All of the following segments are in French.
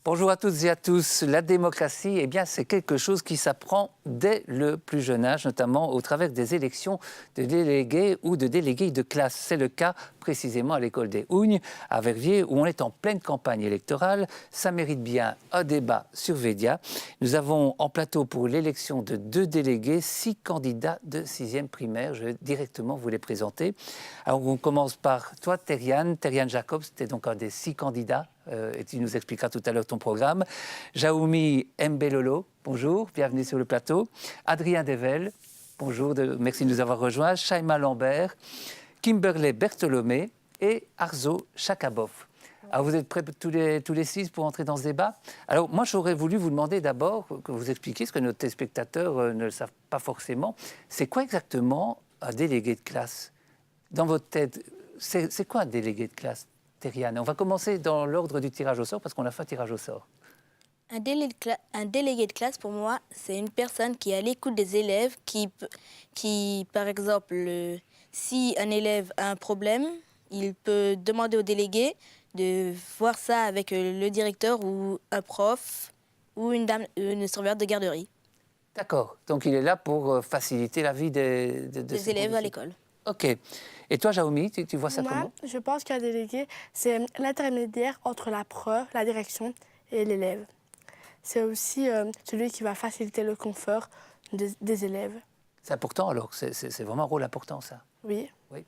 Bonjour à toutes et à tous. La démocratie, eh bien, c'est quelque chose qui s'apprend dès le plus jeune âge, notamment au travers des élections de délégués ou de délégués de classe. C'est le cas précisément à l'école des Hougnes, à Verviers, où on est en pleine campagne électorale. Ça mérite bien un débat sur Védia. Nous avons en plateau pour l'élection de 2 délégués, 6 candidats de 6e primaire. Je vais directement vous les présenter. Alors, on commence par toi, Teriane Jacobs, tu es donc un des 6 candidats. Et tu nous expliqueras tout à l'heure ton programme. Jaoumi Mbelolo, bonjour, bienvenue sur le plateau. Adrien Devel, bonjour, merci de nous avoir rejoints. Shaima Lambert, Kimberley Bertholomé et Arzo Chakabov. Alors vous êtes prêts tous les 6 pour entrer dans ce débat? Alors moi j'aurais voulu vous demander d'abord que vous expliquiez, ce que nos téléspectateurs ne le savent pas forcément, c'est quoi exactement un délégué de classe? Dans votre tête, c'est quoi un délégué de classe? On va commencer dans l'ordre du tirage au sort parce qu'on a fait un tirage au sort. Un délégué de classe, pour moi, c'est une personne qui est à l'écoute des élèves, qui par exemple, si un élève a un problème, il peut demander au délégué de voir ça avec le directeur ou un prof ou une surveillante de garderie. D'accord, donc il est là pour faciliter la vie des élèves à l'école. Ok. Et toi, Jaomi, tu vois ça comment? Moi, je pense qu'un délégué, c'est l'intermédiaire entre la prof, la direction et l'élève. C'est aussi celui qui va faciliter le confort des élèves. C'est important alors, c'est vraiment un rôle important ça. Oui. Oui.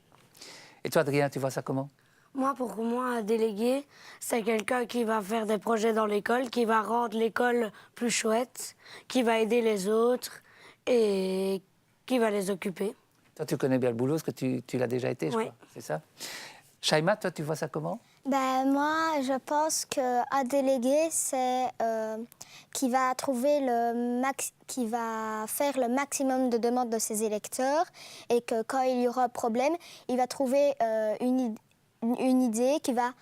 Et toi, Adrien, tu vois ça comment? Moi, pour moi, un délégué, c'est quelqu'un qui va faire des projets dans l'école, qui va rendre l'école plus chouette, qui va aider les autres et qui va les occuper. Toi, tu connais bien le boulot, parce que tu l'as déjà été, je crois. C'est ça? Shaima, toi, tu vois ça comment? Moi, je pense qu'un délégué, c'est qui va qui va faire le maximum de demandes de ses électeurs et que quand il y aura un problème, il va trouver une idée qui va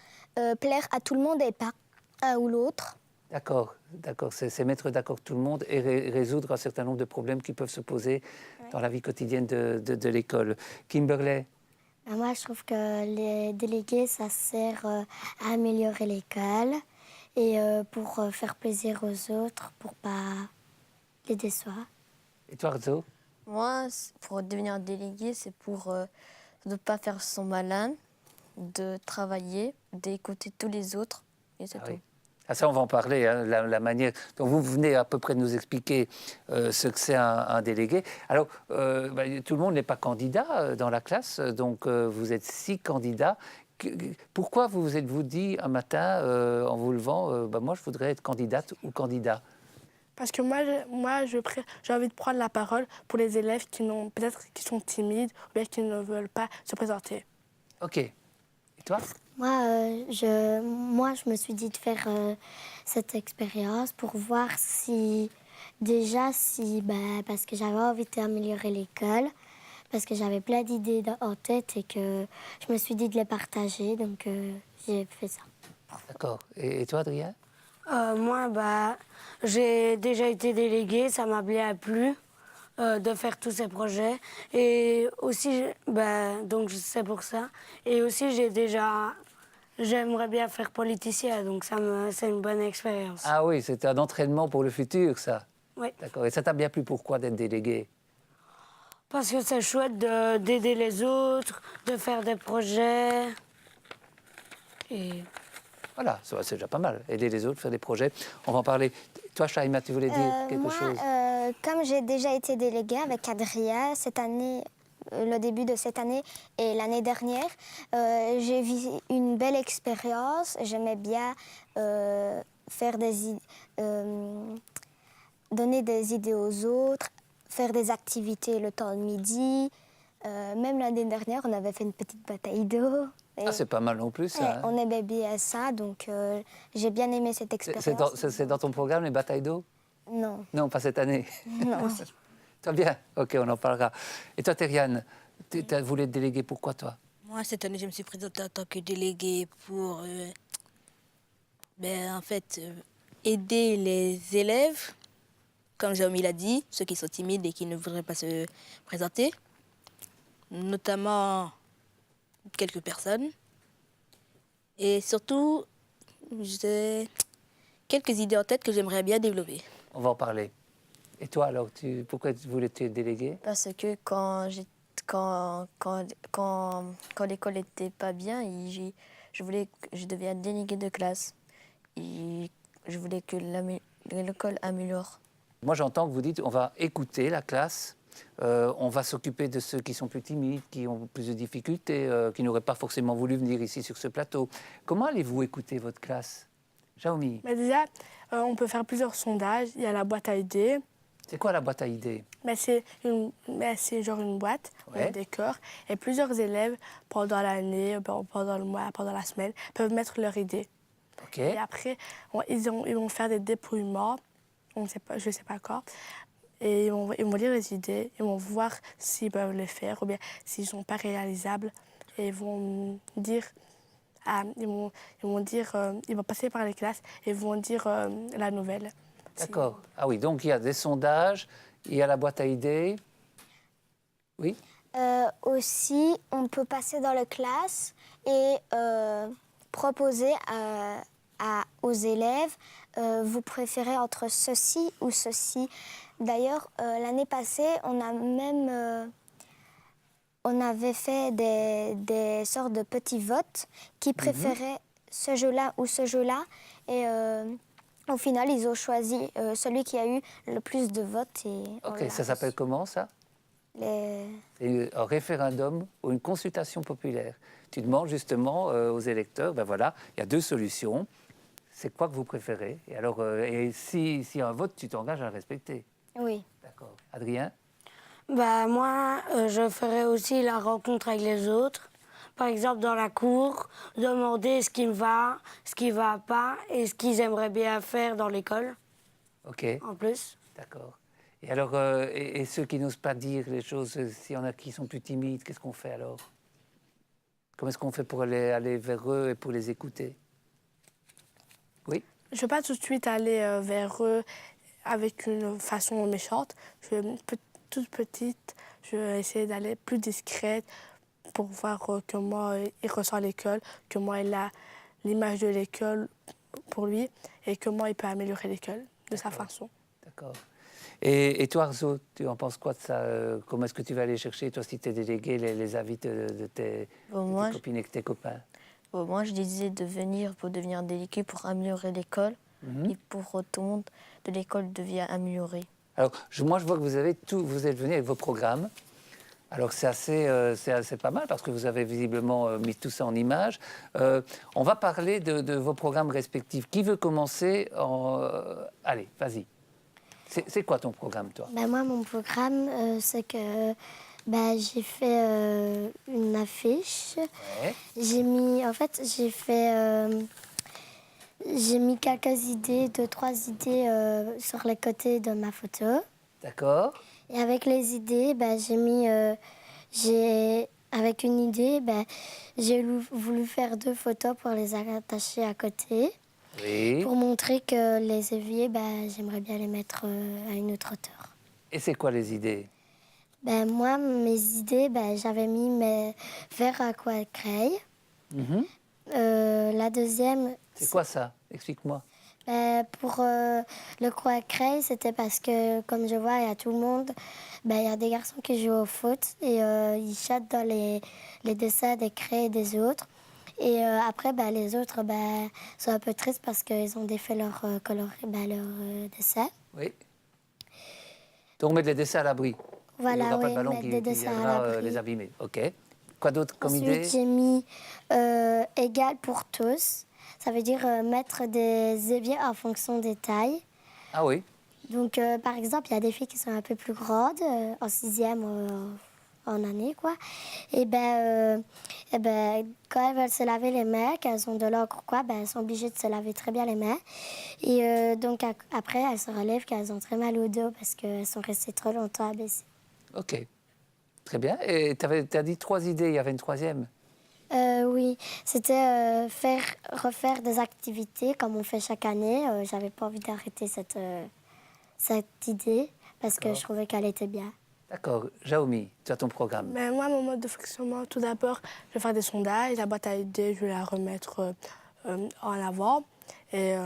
plaire à tout le monde et pas un ou l'autre. D'accord. C'est mettre d'accord tout le monde et résoudre un certain nombre de problèmes qui peuvent se poser dans la vie quotidienne de l'école. Kimberley? Moi, je trouve que les délégués, ça sert à améliorer l'école et pour faire plaisir aux autres, pour pas les décevoir. Et toi, Arzo? Moi, pour devenir délégué, c'est pour ne pas faire son malin, de travailler, d'écouter tous les autres, et c'est tout. Oui. Ah, ça, on va en parler, hein, la manière dont vous venez à peu près de nous expliquer ce que c'est un délégué. Alors, tout le monde n'est pas candidat dans la classe, donc vous êtes 6 candidats. Pourquoi vous vous êtes-vous dit un matin, en vous levant, moi je voudrais être candidate ou candidat? Parce que moi j'ai envie de prendre la parole pour les élèves qui sont timides ou bien qui ne veulent pas se présenter. Ok. Et toi? Moi, je me suis dit de faire cette expérience pour voir parce que j'avais envie d'améliorer l'école, parce que j'avais plein d'idées en tête et que je me suis dit de les partager, donc j'ai fait ça. D'accord. Et toi, Adrien? Moi, j'ai déjà été déléguée, ça m'a bien plu de faire tous ces projets. Et aussi, donc c'est pour ça. Et aussi, j'aimerais bien faire politicien, donc c'est une bonne expérience. Ah oui, c'est un entraînement pour le futur, ça. Oui. D'accord. Et ça t'a bien plu, pourquoi d'être délégué? Parce que c'est chouette d'aider les autres, de faire des projets. Et Voilà, c'est déjà pas mal. Aider les autres, faire des projets. On va en parler. Toi, Shaima, tu voulais dire quelque chose? Comme j'ai déjà été déléguée avec Adrien cette année, le début de cette année et l'année dernière, j'ai vu une belle expérience. J'aimais bien donner des idées aux autres, faire des activités le temps de midi. Même l'année dernière, on avait fait une petite bataille d'eau. Ah, c'est pas mal non plus, ça. Hein. On aimait bien ça, donc j'ai bien aimé cette expérience. C'est dans ton programme, les batailles d'eau? Non. Non, pas cette année. Non. Très bien, ok, on en parlera. Et toi, Teriane, tu voulu être déléguée, pourquoi toi? Moi, cette année, je me suis présentée en tant que déléguée pour aider les élèves, comme Jaume l'a dit, ceux qui sont timides et qui ne voudraient pas se présenter, notamment quelques personnes. Et surtout, quelques idées en tête que j'aimerais bien développer. On va en parler. Et toi, alors, pourquoi voulais tu être délégué? Parce que quand l'école n'était pas bien, je voulais que je devienne déléguée de classe. Et je voulais que l'école améliore. Moi, j'entends que vous dites on va écouter la classe, on va s'occuper de ceux qui sont plus timides, qui ont plus de difficultés, qui n'auraient pas forcément voulu venir ici sur ce plateau. Comment allez-vous écouter votre classe? Jaomi, Mais déjà, on peut faire plusieurs sondages. Il y a la boîte à idées. c'est quoi la boîte à idées? C'est genre une boîte, on Ouais. a des corps. Et plusieurs élèves, pendant l'année, pendant le mois, pendant la semaine, peuvent mettre leurs idées. Ok. Et après, ils vont faire des dépouillements, je ne sais pas encore. Et ils vont lire les idées, ils vont voir s'ils peuvent les faire ou bien s'ils ne sont pas réalisables. Et ils vont dire, ils vont passer par les classes et ils vont dire la nouvelle. D'accord. Ah oui, donc il y a des sondages, il y a la boîte à idées. Oui. Aussi, on peut passer dans la classe et proposer aux élèves, vous préférez entre ceci ou ceci. D'ailleurs, l'année passée, on avait fait des sortes de petits votes qui préféraient ce jeu-là ou ce jeu-là. Et au final, ils ont choisi celui qui a eu le plus de votes. Et Ok, ça s'appelle comment ça? les... C'est un référendum ou une consultation populaire. Tu demandes justement aux électeurs, ben voilà, il y a deux solutions. C'est quoi que vous préférez? Et alors, et s'il y a un vote, tu t'engages à le respecter. Oui. D'accord. Adrien? Bah, moi, je ferais aussi la rencontre avec les autres. Par exemple, dans la cour, demander ce qui me va, ce qui ne va pas et ce qu'ils aimeraient bien faire dans l'école, Ok, en plus. d'accord. Et alors, et ceux qui n'osent pas dire les choses, s'il y en a qui sont plus timides, qu'est-ce qu'on fait alors? Comment est-ce qu'on fait pour aller vers eux et pour les écouter? Oui? Je ne vais pas tout de suite aller vers eux avec une façon méchante. Toute petite, je vais essayer d'aller plus discrète pour voir comment il ressent l'école, comment il a l'image de l'école pour lui et comment il peut améliorer l'école de sa façon. D'accord. Et toi, Arzo, tu en penses quoi de ça? Comment est-ce que tu vas aller chercher, toi, si tu es délégué, les avis de tes Moi, copines et de tes copains? moi, je disais de venir pour devenir délégué pour améliorer l'école et pour tout le monde de l'école devient amélioré. Alors, moi, je vois que vous êtes venu avec vos programmes. Alors, c'est assez pas mal parce que vous avez visiblement mis tout ça en images. On va parler de vos programmes respectifs. Qui veut commencer Allez, vas-y. C'est quoi ton programme, toi? Moi, mon programme, c'est que j'ai fait une affiche. Ouais. J'ai mis quelques idées, 2-3 idées sur les côtés de ma photo. D'accord. Et avec les idées, avec une idée, j'ai voulu faire 2 photos pour les attacher à côté. Oui. Pour montrer que les éviers, j'aimerais bien les mettre à une autre hauteur. Et c'est quoi les idées? Moi, mes idées, j'avais mis mes verres à aquarelle. La deuxième... C'est quoi ça? Explique-moi. Pour le aquarelle, c'était parce que, comme je vois, il y a tout le monde. Il y a des garçons qui jouent au foot et ils chatent dans les dessins des craies des autres. Et après, les autres sont un peu tristes parce qu'ils ont défait leur dessin. Oui. Donc, on met les dessins à l'abri. Voilà, Il n'y aura pas oui, de ballon mettre qui des dessins à viendra l'abri. les abîmer. OK. Quoi d'autre comme idée? Ensuite, j'ai mis égal pour tous. Ça veut dire mettre des éviers en fonction des tailles. Ah oui. Donc, par exemple, il y a des filles qui sont un peu plus grandes, en 6e en année, quoi. Et quand elles veulent se laver les mains, qu'elles ont de l'encre ou quoi, elles sont obligées de se laver très bien les mains. Et donc, après, elles se relèvent qu'elles ont très mal au dos parce qu'elles sont restées trop longtemps abaissées. OK. Très bien. Et tu as dit 3 idées, il y avait une 3e. Oui, c'était refaire des activités comme on fait chaque année. J'avais pas envie d'arrêter cette idée parce que je trouvais qu'elle était bien. D'accord. Jaomi, tu as ton programme. Moi, mon mode de fonctionnement, tout d'abord, je vais faire des sondages. La boîte à idées, je vais la remettre en avant. Et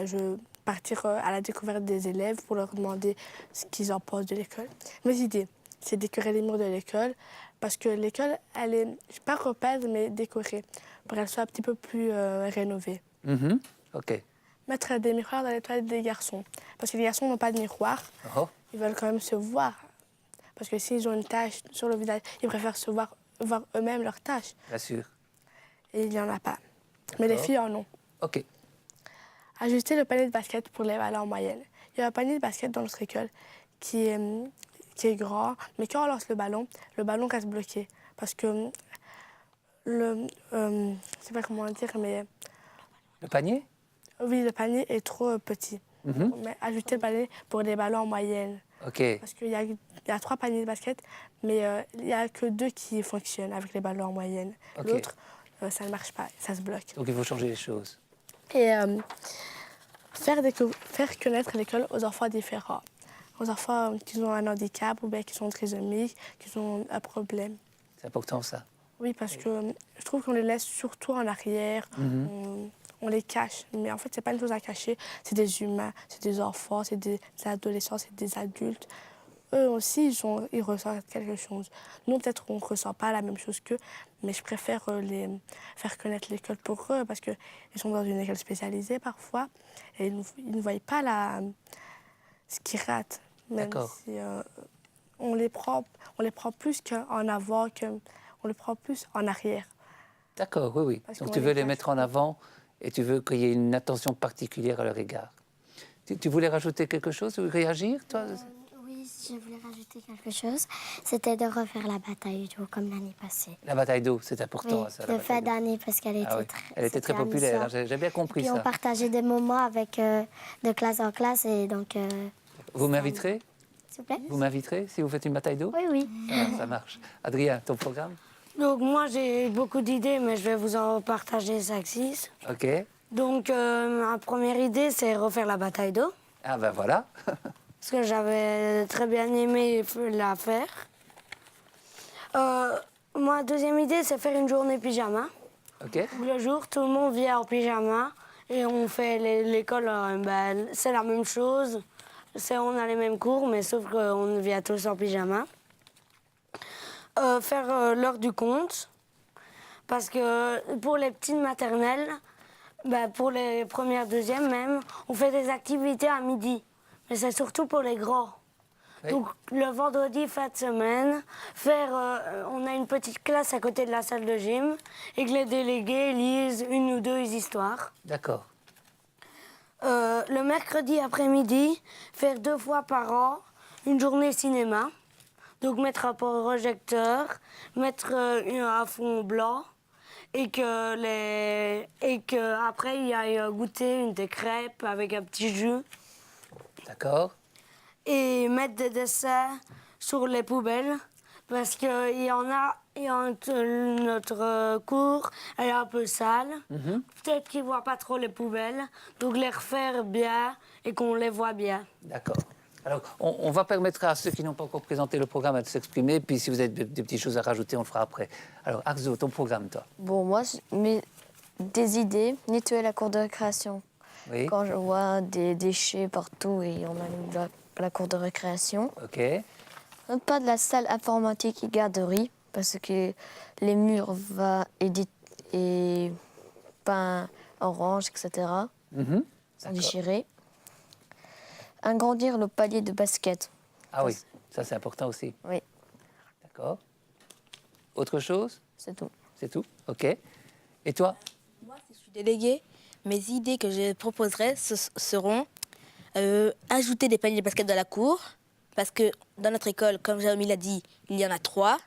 je partir à la découverte des élèves pour leur demander ce qu'ils en pensent de l'école. Mes idées, c'est décorer les murs de l'école parce que l'école, elle est, pas repeinte, mais décorée pour qu'elle soit un petit peu plus rénovée. OK. Mettre des miroirs dans les toilettes des garçons parce que les garçons n'ont pas de miroir. Oh, Ils veulent quand même se voir parce que s'ils ont une tache sur le visage, ils préfèrent se voir eux-mêmes leur tache. bien sûr. Et il n'y en a pas. Mais les D'accord. filles en ont. OK. Ajuster le panier de basket pour les valeurs moyennes. Il y a un panier de basket dans notre école qui est grand, mais quand on lance le ballon reste bloqué. Parce que je ne sais pas comment dire, mais Le panier? oui, le panier est trop petit. Mais ajouter le panier pour des ballons en moyenne. OK. Parce qu'il y a 3 paniers de basket, mais il n'y a que 2 qui fonctionnent avec les ballons en moyenne. Ok. L'autre, ça ne marche pas, ça se bloque. Donc il faut changer les choses. Et faire connaître l'école aux enfants différents. Aux enfants qui ont un handicap ou bien qui sont trisomiques, qui ont un problème. C'est important ça. Oui, parce que je trouve qu'on les laisse surtout en arrière, on les cache. Mais en fait, c'est pas une chose à cacher. C'est des humains, c'est des enfants, c'est des adolescents, c'est des adultes. Eux aussi, ils ressentent quelque chose. Nous, peut-être qu'on ne ressent pas la même chose qu'eux, mais je préfère les faire connaître l'école pour eux parce qu'ils sont dans une école spécialisée parfois et ils ne voient pas ce qu'ils ratent. Même D'accord. si on les prend plus en avant, on les prend plus en arrière. D'accord, oui, oui. Parce Donc qu'on tu les veux les cache. mettre en avant et tu veux qu'il y ait une attention particulière à leur égard. Tu voulais rajouter quelque chose ou réagir, toi? Oui, je voulais rajouter quelque chose. C'était de refaire la bataille d'eau comme l'année passée. La bataille d'eau, c'est important. Oui, ça, la de bataille fin d'eau. d'année parce qu'elle était Ah oui, elle était très c'était populaire, hein, amusant. j'ai bien compris Puis on ça. partageait des moments avec de classe en classe et donc. Vous m'inviterez? S'il vous plaît. Vous m'inviterez si vous faites une bataille d'eau? Oui, oui. Ça marche. Adrien, ton programme? Donc moi j'ai beaucoup d'idées, mais je vais vous en partager 5-6. OK. Donc ma première idée c'est refaire la bataille d'eau, Ah ben voilà. parce que j'avais très bien aimé la faire. Ma deuxième idée c'est faire une journée pyjama. OK. Le jour tout le monde vient en pyjama et on fait l'école, c'est la même chose. On a les mêmes cours, mais sauf qu'on vient tous en pyjama. Faire l'heure du conte, parce que pour les petites maternelles, pour les premières, deuxièmes même, on fait des activités à midi. Mais c'est surtout pour les grands. Oui. Donc le vendredi, fin de semaine, on a une petite classe à côté de la salle de gym et que les délégués lisent 1 ou 2 histoires. D'accord. Le mercredi après-midi, faire 2 fois par an une journée cinéma. Donc mettre un projecteur, mettre un fond blanc et que après il y a goûter des crêpes avec un petit jus D'accord. et mettre des dessins sur les poubelles parce qu'il y en a notre cours elle est un peu sale. Peut-être qu'ils voient pas trop les poubelles, donc les refaire bien et qu'on les voit bien. D'accord. Alors, on va permettre à ceux qui n'ont pas encore présenté le programme de s'exprimer, puis si vous avez des petites choses à rajouter, on le fera après. Alors, Arzo, ton programme, toi? Bon, moi, des idées, nettoyer la cour de récréation. Oui. Quand je vois des déchets partout et on allume la cour de récréation. OK. Pas de la salle informatique et garderie, parce que les murs et peints orange, etc. sont D'accord. déchirés. Agrandir le palier de basket. Ah oui, ça c'est important aussi. Oui, D'accord. Autre chose? c'est tout. C'est tout? OK. Et toi? Moi, si je suis déléguée, mes idées que je proposerai seront ajouter des paniers de basket dans la cour, parce que dans notre école, comme Jérôme l'a dit, il y en a 3,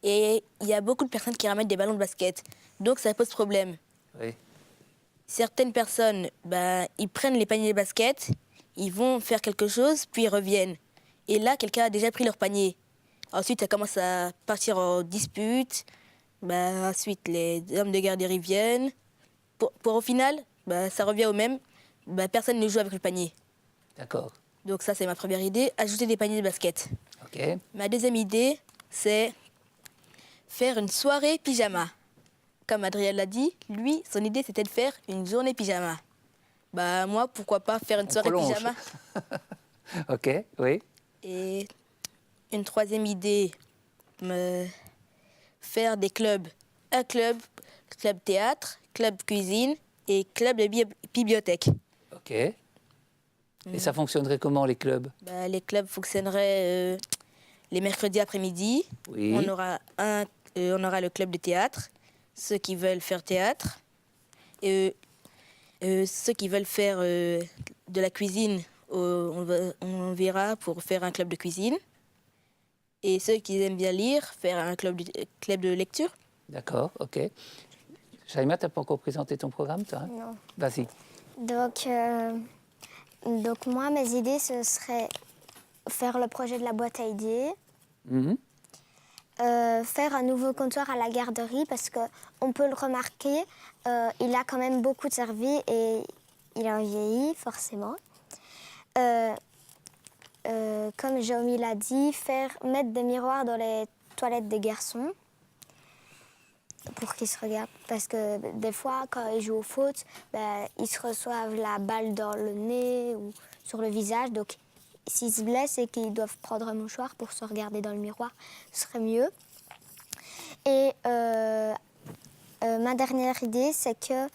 et il y a beaucoup de personnes qui ramènent des ballons de basket. Donc ça pose problème. Oui. Certaines personnes, ils prennent les paniers de basket, ils vont faire quelque chose, puis ils reviennent. Et là, quelqu'un a déjà pris leur panier. Ensuite, ça commence à partir en dispute. Ensuite, les hommes de garderie viennent. Pour au final, ça revient au même. Personne ne joue avec le panier. D'accord. Donc ça, c'est ma première idée, ajouter des paniers de basket. OK. Ma deuxième idée, c'est faire une soirée pyjama. Comme Adrien l'a dit, lui, son idée, c'était de faire une journée pyjama. Bah moi, pourquoi pas faire une On soirée prolonge. pyjama. Ok, oui. Et une troisième idée, faire des clubs. Un club théâtre, club cuisine et club de bibliothèque. Ok. Et ça fonctionnerait comment, les clubs? Bah, les clubs fonctionneraient les mercredis après-midi. Oui. On aura le club de théâtre, ceux qui veulent faire théâtre. Et ceux qui veulent faire de la cuisine, on verra pour faire un club de cuisine. Et ceux qui aiment bien lire, faire un club de lecture. D'accord, ok. Shaima, tu n'as pas encore présenté ton programme, toi, hein? Non. Vas-y. Donc moi, mes idées, ce serait faire le projet de la boîte à idées, Mhm. faire un nouveau comptoir à la garderie parce qu'on peut le remarquer, il a quand même beaucoup servi et il a vieilli forcément. Comme Jaumy l'a dit, mettre des miroirs dans les toilettes des garçons pour qu'ils se regardent. Parce que des fois, quand ils jouent au foot, ils se reçoivent la balle dans le nez ou sur le visage. Donc, s'ils se blessent et qu'ils doivent prendre un mouchoir pour se regarder dans le miroir, ce serait mieux. Et ma dernière idée, c'est que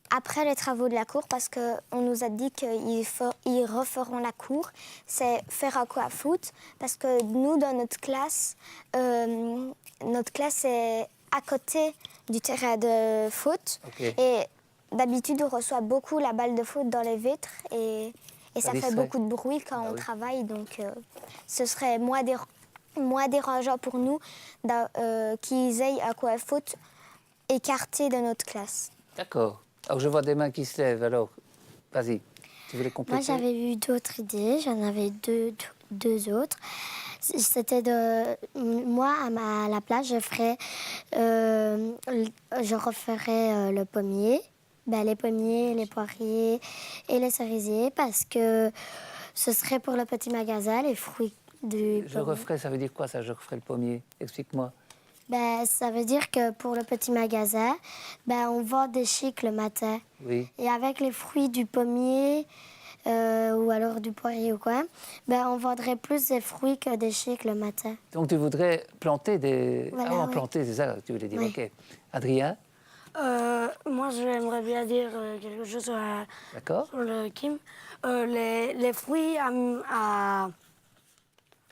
après les travaux de la cour, parce qu'on nous a dit qu'ils referont la cour, c'est faire aquafoot. Parce que nous, dans notre classe est à côté du terrain de foot. Ok. Et d'habitude, on reçoit beaucoup la balle de foot dans les vitres et ça fait distrait. beaucoup de bruit quand Ah on oui. travaille. Donc, ce serait moins dérangeant pour nous qu'ils aient aquafoot écarté de notre classe. D'accord. Alors, je vois des mains qui se lèvent, alors, vas-y. Tu voulais compléter? Moi, j'avais eu d'autres idées. J'en avais deux autres. C'était moi, à la place, je referais le pommier. Les pommiers, les poiriers et les cerisiers parce que ce serait pour le petit magasin, les fruits du Je pommier. referai, ça veut dire quoi, ça, je referai le pommier? Explique-moi. Ça veut dire que pour le petit magasin, on vend des chics le matin. Oui. Et avec les fruits du pommier ou alors du poirier ou quoi, on vendrait plus des fruits que des chics le matin. Donc, tu voudrais planter des... Voilà, ah, oui. planter, c'est ça que tu voulais dire, Oui. ok. Adrien, Moi, j'aimerais bien dire quelque chose sur d'accord? le Kim. Les fruits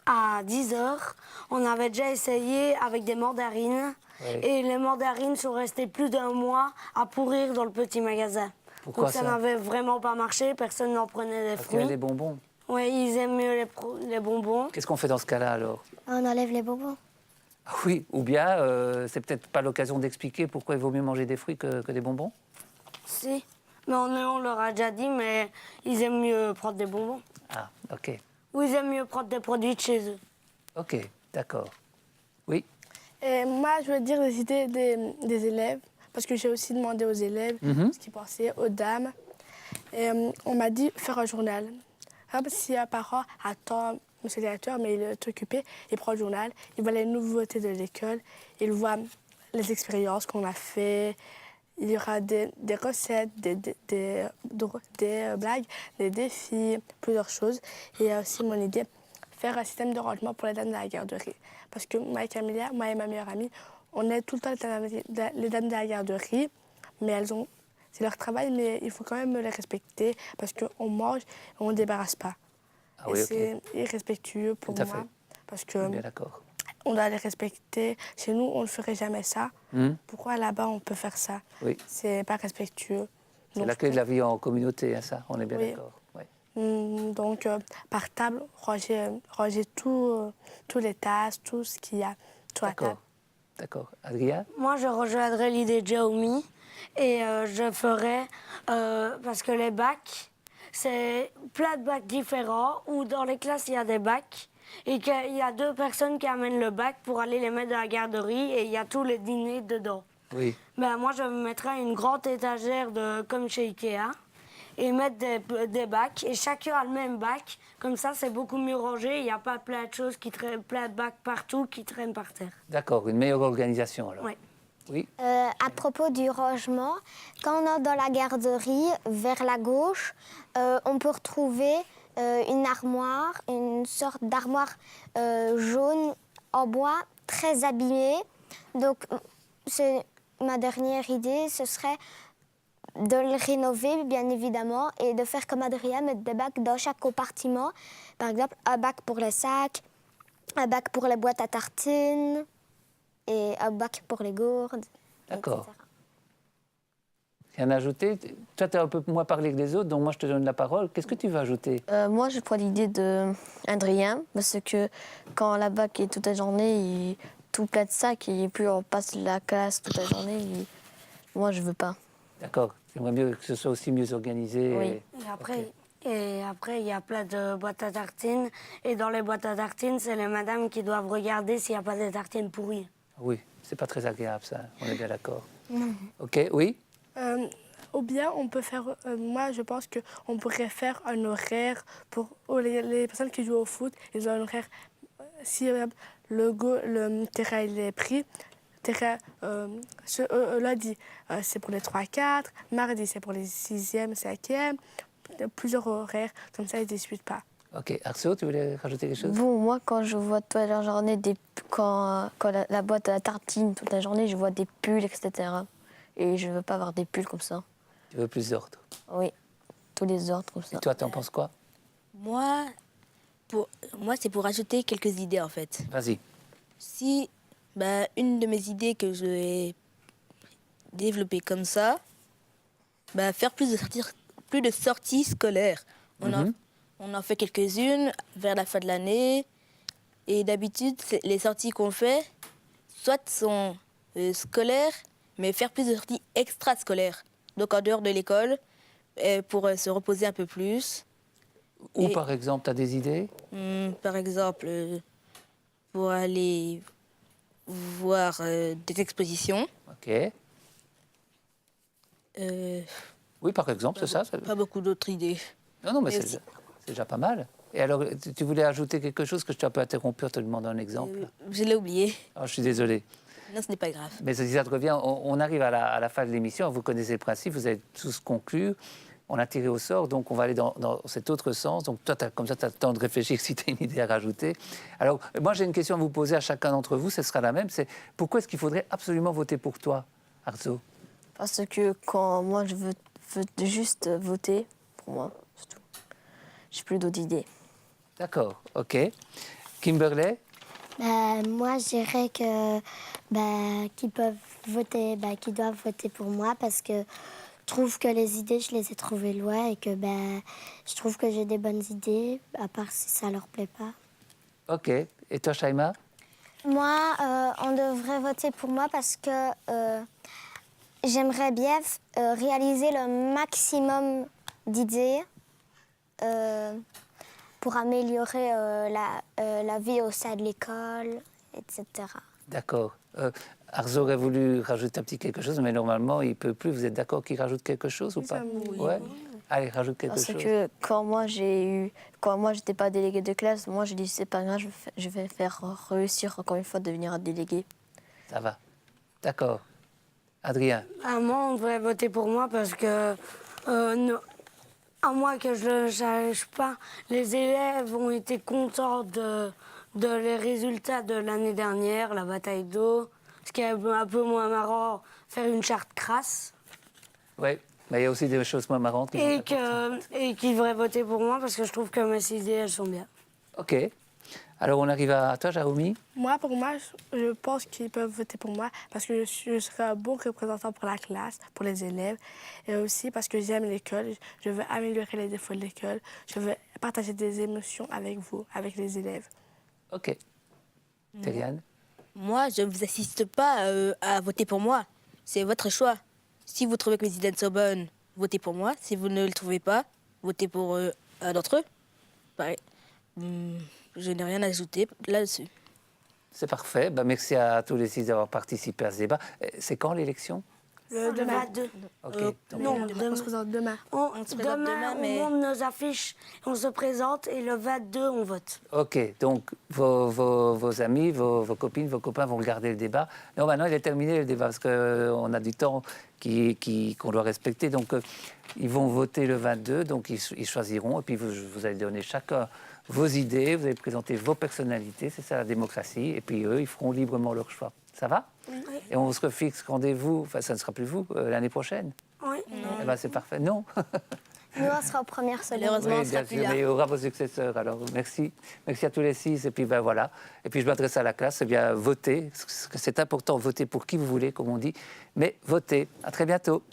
à 10 heures, on avait déjà essayé avec des mandarines. Oui. Et les mandarines sont restées plus d'un mois à pourrir dans le petit magasin. Pourquoi Donc ça ça? n'avait vraiment pas marché, personne n'en prenait des Parce qu'il y a fruits. des bonbons. Oui, ils aiment mieux les bonbons. Qu'est-ce qu'on fait dans ce cas-là, alors? On enlève les bonbons. Ah oui, ou bien, c'est peut-être pas l'occasion d'expliquer pourquoi il vaut mieux manger des fruits que des bonbons? Si. Mais on leur a déjà dit, mais ils aiment mieux prendre des bonbons. Ah, ok. Ou ils aiment mieux prendre des produits de chez eux. Ok, d'accord. Oui, Et moi, je veux dire les idées des élèves, parce que j'ai aussi demandé aux élèves ce qu'ils pensaient, aux dames. Et on m'a dit faire un journal. Si un parent attend monsieur le directeur, mais il est occupé, il prend le journal, il voit les nouveautés de l'école, il voit les expériences qu'on a fait, il y aura des recettes, des blagues, des défis, plusieurs choses. Et il y a aussi mon idée, faire un système de rangement pour les dames de la garderie. Parce que moi et Camilla, moi et ma meilleure amie, on est tout le temps les dames de la garderie, mais c'est leur travail, mais il faut quand même les respecter parce qu'on mange et on ne débarrasse pas. ah oui, ok. C'est irrespectueux pour Tout à moi. fait. Parce Je suis bien que d'accord. on doit les respecter. Chez nous, on ne ferait jamais ça. Hum, Pourquoi là-bas, on peut faire ça? Oui, C'est pas respectueux. c'est Donc, la clé de la vie en communauté, hein, ça, on est bien Oui. d'accord. Ouais. Donc, par table, ranger tous les tasses, tout ce qu'il y a sur la table. D'accord, d'accord. Adrien? Moi, je rejoindrais l'idée de Xiaomi et je ferais, parce que les bacs, c'est plein de bacs différents où dans les classes, il y a des bacs et qu'il y a 2 personnes qui amènent le bac pour aller les mettre dans la garderie et il y a tous les dîners dedans. Oui, Moi, je mettrais une grande étagère comme chez Ikea et mettre des bacs et chacun a le même bac. Comme ça, c'est beaucoup mieux rangé. Il n'y a pas plein de choses plein de bacs partout qui traînent par terre. d'accord, une meilleure organisation alors. Ouais. Oui. À propos du rangement, quand on est dans la garderie, vers la gauche, on peut retrouver une armoire, une sorte d'armoire jaune en bois, très abîmée. Donc, ma dernière idée, ce serait de le rénover, bien évidemment, et de faire comme Adrien, mettre des bacs dans chaque compartiment. Par exemple, un bac pour les sacs, un bac pour les boîtes à tartines et un bac pour les gourdes. D'accord. etc. Rien à ajouter? Toi, tu as un peu moins parlé que les autres, donc moi, je te donne la parole. Qu'est-ce que tu veux ajouter? Moi, je prends l'idée d'Adrien, parce que quand la bac est toute la journée, tout plein de sacs, et puis on passe la classe toute la journée, moi, je veux pas. D'accord. J'aimerais mieux que ce soit aussi mieux organisé. Oui. Et après, il y a plein de boîtes à tartines. Et dans les boîtes à tartines, c'est les madames qui doivent regarder s'il n'y a pas des tartines pourries. Oui, c'est pas très agréable, ça. On est bien d'accord. OK, oui? Ou bien on peut faire, moi je pense qu'on pourrait faire un horaire pour les personnes qui jouent au foot, ils ont un horaire, si le terrain il est pris, terrain, lundi c'est pour les 3-4, mardi c'est pour les 6e, 5e, plusieurs horaires, comme ça ils ne disputent pas. OK. Arceau, tu voulais rajouter quelque chose? Bon, moi, quand je vois toute la journée, quand la boîte à tartines toute la journée, je vois des pulls, etc. Et je veux pas avoir des pulls comme ça. Tu veux plus d'ordre. Oui, tous les ordres comme ça. Et toi, t'en penses quoi? Moi, c'est pour ajouter quelques idées en fait. Vas-y. Si une de mes idées que je vais développer comme ça, faire plus de sorties scolaires. On en fait quelques-unes vers la fin de l'année. Et d'habitude, les sorties qu'on fait, soit sont scolaires, mais faire plus de sorties extrascolaires. Donc en dehors de l'école, pour se reposer un peu plus. Ou Et- par exemple, tu as des idées? Par exemple, pour aller voir des expositions. OK. Euh, Oui, par exemple, c'est ça. Pas beaucoup d'autres idées. Non, mais Et c'est déjà pas mal. Et alors, tu voulais ajouter quelque chose que je t'ai un peu interrompu en te demandant un exemple? Je l'ai oublié. Ah, je suis désolé. Non, ce n'est pas grave. Mais si ça te revient, on arrive à la fin de l'émission. Vous connaissez le principe, vous avez tous conclu. On a tiré au sort, donc on va aller dans cet autre sens. Donc toi, comme ça, tu as le temps de réfléchir si tu as une idée à rajouter. Alors, moi, j'ai une question à vous poser à chacun d'entre vous. Ce sera la même. C'est pourquoi est-ce qu'il faudrait absolument voter pour toi, Arzo? Parce que quand moi, je veux juste voter, pour moi, c'est tout. J'ai plus d'autres idées. D'accord, OK. Kimberley? Moi, je dirais que qu'ils peuvent voter, qu'ils doivent voter pour moi parce que je trouve que les idées, je les ai trouvées loin et que je trouve que j'ai des bonnes idées, à part si ça leur plaît pas. OK. Et toi, Shaima? Moi, on devrait voter pour moi parce que j'aimerais bien réaliser le maximum d'idées pour améliorer la vie au sein de l'école, etc. D'accord. Arzo aurait voulu rajouter un petit quelque chose, mais normalement, il ne peut plus. Vous êtes d'accord qu'il rajoute quelque chose ou pas? Oui. Ouais. Allez, rajoute quelque Parce chose. que quand moi, j'étais pas déléguée de classe, moi, j'ai dit, c'est pas grave, je vais faire réussir encore une fois de devenir un délégué. Ça va. D'accord. Adrien? Moi, on devrait voter pour moi parce que, à moins que je ne le sache pas, les élèves ont été contents de les résultats de l'année dernière, la bataille d'eau. Ce qui est un peu moins marrant, faire une charte crasse. Oui, mais il y a aussi des choses moins marrantes. Et qu'ils devraient voter pour moi parce que je trouve que mes idées, elles sont bien. OK. Alors, on arrive à toi, Jérôme. Moi, pour moi, je pense qu'ils peuvent voter pour moi parce que je serai un bon représentant pour la classe, pour les élèves, et aussi parce que j'aime l'école. Je veux améliorer les défauts de l'école. Je veux partager des émotions avec vous, avec les élèves. OK. Thériane? Moi, je ne vous assiste pas à voter pour moi. C'est votre choix. Si vous trouvez que mes idées sont bonnes, votez pour moi. Si vous ne le trouvez pas, votez pour un d'entre eux. Pareil. Je n'ai rien à ajouter là-dessus. C'est parfait. Merci à tous les six d'avoir participé à ce débat. C'est quand l'élection? Le 22. Ok. Donc, Non, On se présente demain. On se présente demain, mais- on monte nos affiches, on se présente et le 22, on vote. Ok, donc vos amis, vos copines, vos copains vont regarder le débat. Non, maintenant il est terminé le débat parce qu'on a du temps qu'on doit respecter. Donc ils vont voter le 22, donc ils choisiront. Et puis vous allez donner chacun vos idées, vous allez présenter vos personnalités, c'est ça la démocratie. Et puis eux, ils feront librement leur choix. Ça va? Oui. Et on se refixe rendez-vous, enfin ça ne sera plus vous, l'année prochaine. Oui. Eh ben, c'est parfait. Non. Nous, on sera aux premières secondes. Malheureusement, on Oui, sera bien plus sûr, là. mais il y aura vos successeurs. Alors, merci. Merci à tous les 6. Et puis, ben voilà. Et puis, je m'adresse à la classe. Eh bien, votez. C'est important, votez pour qui vous voulez, comme on dit. Mais votez. À très bientôt.